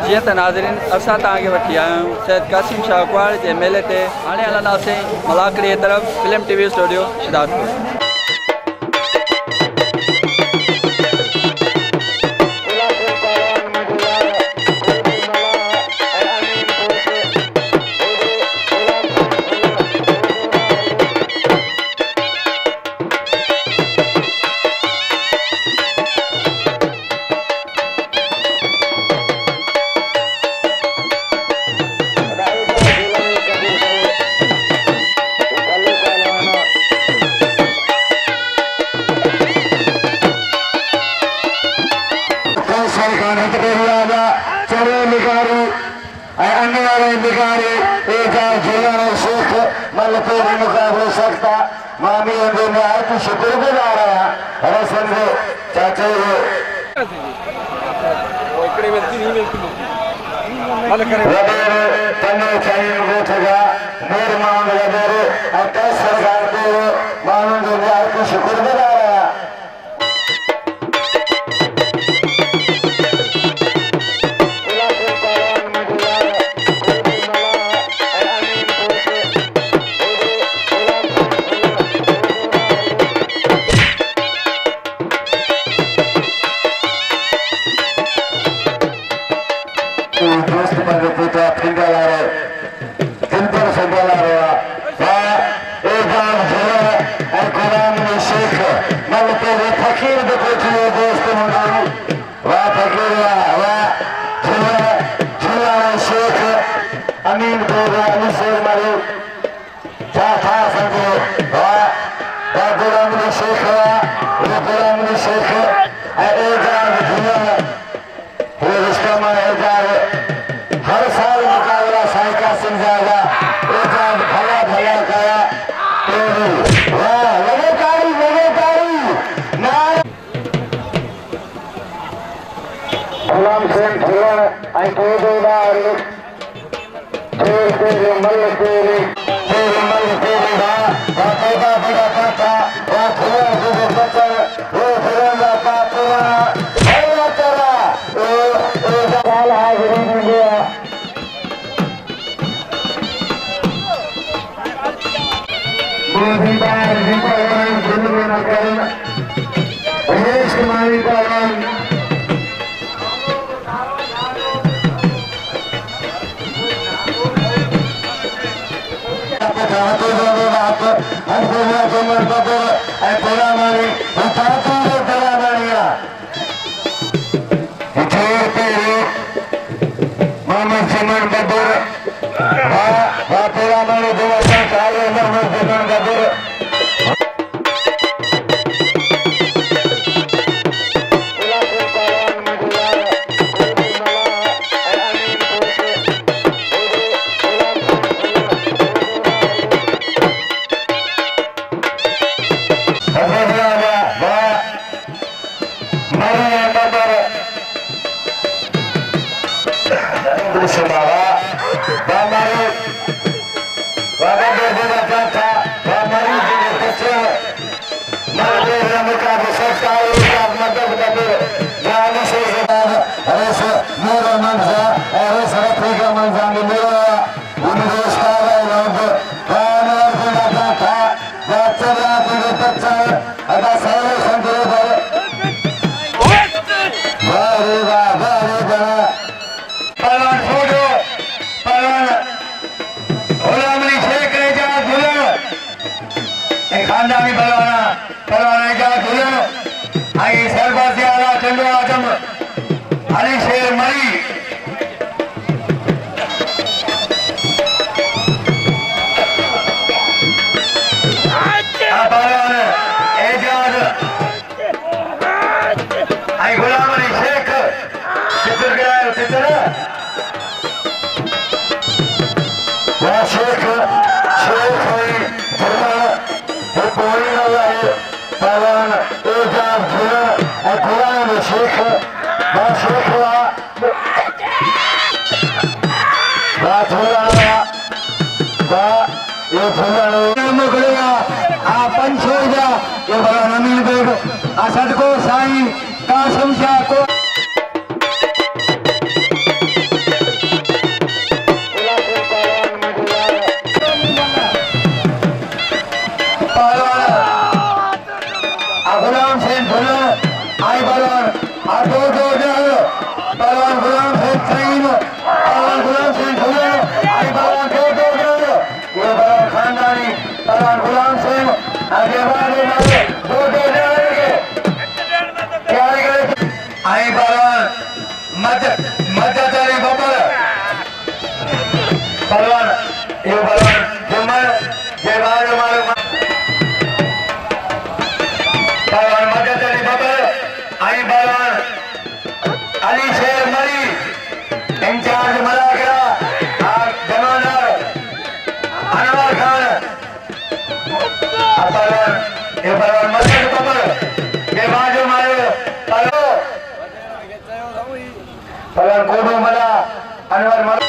जी त नाज़रीन असां तव्हांखे वठी आया आहियूं सैयद कासिम शाह कुआड़ जे मेले ते। हाणे हलंदासीं मलाकड़ी तरफ़ फिल्म टीवी स्टूडियो शिदातपुर। शुक्रगुजार चाचा शुक्रगुजार हर साल मुकाबला साइका सिंह जाएगा भला भला करा गुलाम सिंह ठुलन मल तेरी खानदानी पलवाना का दुल्हन आई सरबाजी आला चंदो आजम अली शेर मरी पलवान एजाज आई गुलाम अली शेख चित्र गया चित्र वह शेख शेख हुई पहलवान एजाज दुल्हन गुलाम शेख वह शेख हुआ ये बड़ा नमीन बेग असद को साईं कासिम शाह को गुलाम सिंह सईद पहलवान गुलाम सिंह धुले आई पहलवान दो ये पहलवान खानदानी पहलवान गुलाम सिंह आगे वाले मारे दो जाएंगे तैयारी करें आई पहलवान मध्य चली बब्बर पहलवान ये पहलवान जुम्मन ये बारे मारे पहलवान मध्य चली बब्बर आई पहलवान अली शेर मरी इंचार्ज मलाकरा जमादार अनवर खान पहलवान ये पहलवान मध्य बब्बर ये बाजू मारे पहलवान कोडू मला अनवर मला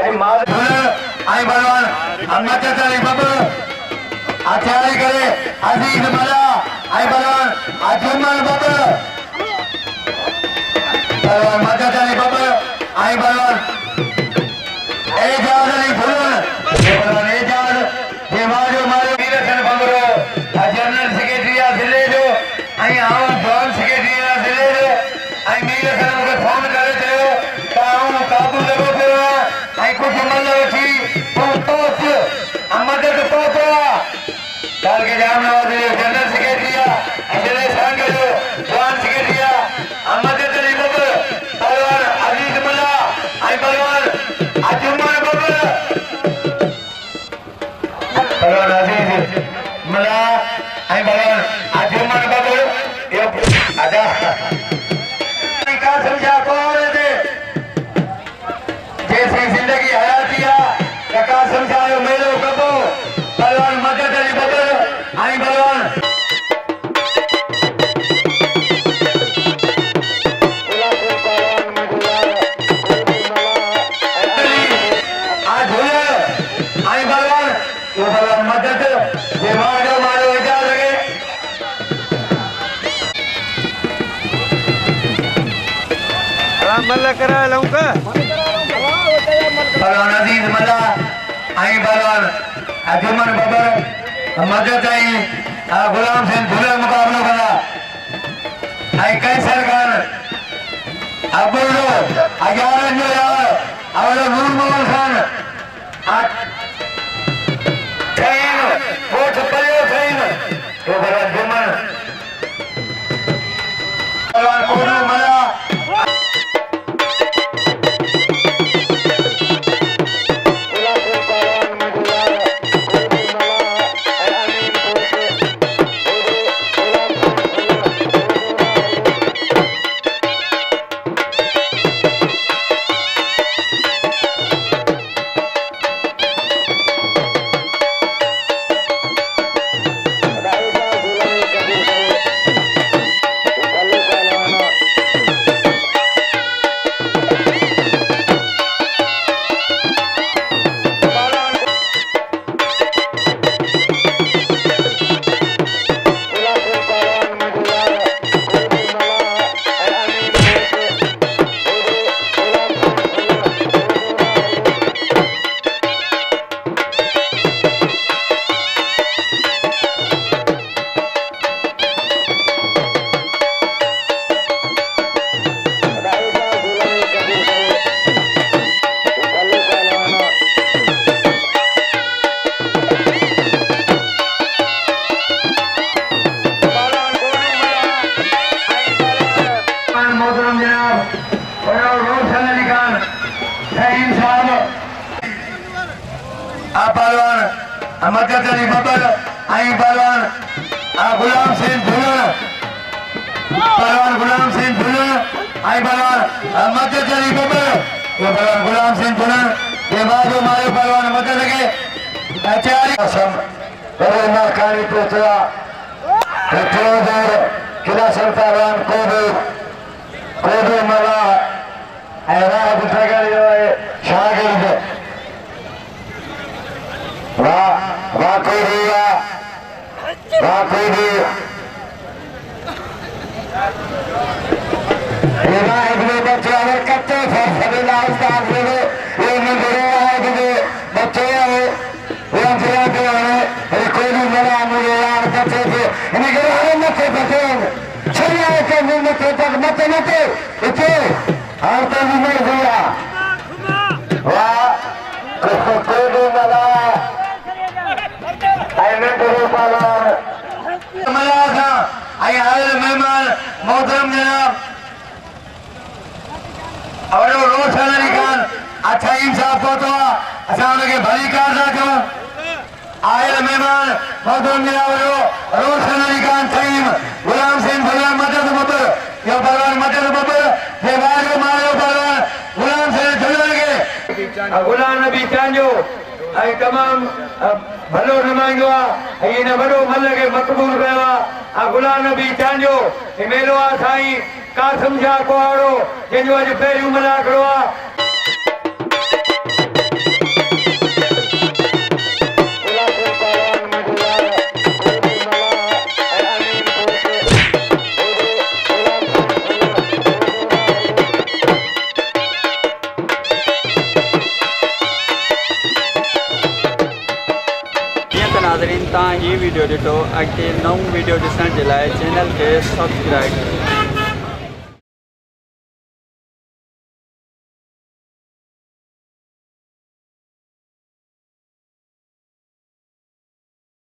आई बलवान मध्य चली बब्बर तैयारी करे अजीज मला आई बलवान जुम्मन बब्बर पहलवान मध्य चली बब्बर आई बलवान एजाज अली फुलन ये बलवान एजाज ये मारो मारो वीरसन बब्बरो जनरल सेक्रेटरी जिले जो आई आओ जॉन सेक्रेटरी जिले जो आई वीरसन को फोन करे चलो काऊ काबू लगो फिर आई कुछ मन रखी डाल के जाम जनरल सेक्रेटरी जिले संघ जॉन सेक्रेटरी अहमद अली बब्बर पहलवान अजीज मुल्ला आई पहलवान जुम्मन बब्बर पहलवान अजीज मुल्ला आई पहलवान जुम्मन बब्बर ये आजा का समझा कौन थे जैसी जिंदगी हयातिया का समझायो मेरे कबो पहलवान मदद अली बब्बर आई पहलवान आज हुए आई पहलवान ये पहलवान मदद ये मारो मारो इजा लगे मल्ला करा लूंगा पहलवान अजीज मल्ला आई पहलवान जुम्मन बब्बर मदद आई गुलाम सिंह धुले मुकाबला करा आई कैसर खान अब्बुल 11 जो यार और नूर मोहम्मद खान ट्रेन वो छपलियो ट्रेन तो पहलवान जुम्मन पहलवान कोडू मला पहलवान मदद अली बबर आई पहलवान गुलाम सिंह धुलन पहलवान गुलाम सिंह धुलन आई पहलवान मदद अली बबर ये पहलवान गुलाम सिंह धुलन ये बाजू मारे पहलवान मदद के तैयारी असम बरेना खानी पुत्रा प्रचोदर किला संतान कोबे मला ऐरा बुठगरी शागिर्द वाह कोई बच्चे अगर कच्चे सभी लाइफ ये मुझे बच्चे कोई भी मेरा मुझे यार कच्चे थे इन्हें मत चलिए के मत इतने और तो भी नहीं दिया वाह कोई भी मला मेहमान मोहतरम जनाब और रोशन अली खान अच्छा इंसाफ पहुंचो असा भली कार रखो आयल मेहमान मोहतरम जनाब रोशन अली खान सईम गुलाम सिंह गुलाम मदद बबर यो पहलवान मदद बबर जे बाजू मारो पहलवान गुलाम सिंह झुलन के गुलाम नबी चांजो आई तमाम भलो नुमाइंदो आहे इन वॾो मल खे मक़बूल कयो आहे गुलाम नबी चांजो ही मेलो आहे साईं कासिम शाह कुहाड़ो जंहिंजो अॼु पहिरियों मला हिकिड़ो आहे नाज़रीन तव्हां हीअ वीडियो ॾिठो अॻिते नऊं वीडियो ॾिसण जे लाइ चैनल खे सब्सक्राइब